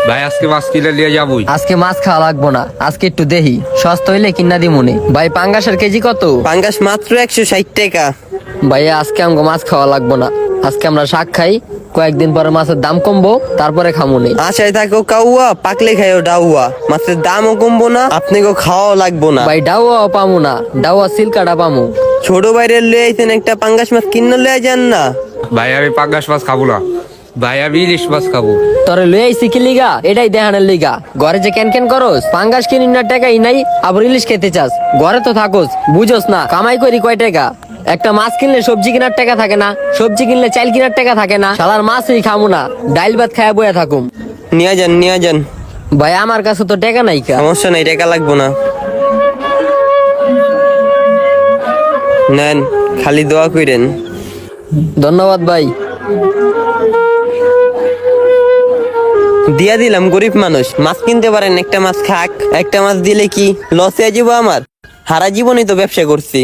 ভাই আজকে মাছ কিনে নিয়ে যাবই। আজকে মাছ খাওয়া লাগবো না, আজকে একটু দেহি সস্তা হইলে কিনা দি মনে। ভাই পাঙ্গাসের কেজি কত? পাঙ্গাস মাত্র 160 টাকা। ভাইয়া আজকে আমাকে মাছ খাওয়া লাগবো না, আজকে আমরা শাক খাই, কয়েকদিন পরে মাছের দাম কমবো, তারপরে খামো নে। আশায় থাকো কাউয়া, পাকলে খাইও ডাউয়া। মাছের দামও কমবো না, আপনাকেও খাওয়াও লাগবো না। ভাই ডাউয়া পামু না, ডাউয়া সিলকাটা পামু। ছোট বাইরে লয়ে আইছেন, একটা পাঙ্গাস মাছ কিনে লয়ে যান না। ভাই আমি পাঙ্গাস মাছ খাবো না, ভাই আমি ইলিশ মাছ খাবো। তোরে লই আইছি কি লিগা? এটাই দেহানের লিগা। ঘরে যে ক্যান করস, পাঙ্গাস কিনি না টাকাই নাই, আবার ইলিশ খেতে চাস। ঘরে তো থাকোস, বুঝোস না কামাই করি কয় টাকা। একটা মাছ কিনলে সবজি কেনার টাকা থাকে না, সবজি কিনলে চাল কেনার টাকা থাকে না। শালার মাছই খামু না, ডাইল ভাত খায়া বয়া থাকুম। নিয়ে যান নিয়ে যান, ভাই আমার কাছে তো টাকা নাই কা। সমস্যা নাই, টাকা লাগবো না। নেন, খালি দোয়া কইরেন। ধন্যবাদ ভাই। দিয়া দিলাম, গরিব মানুষ মাছ কিনতে পারেন, একটা মাছ খাক। একটা মাছ দিলে কি লসে যাব আমার? সারা জীবনই তো ব্যবসা করছি।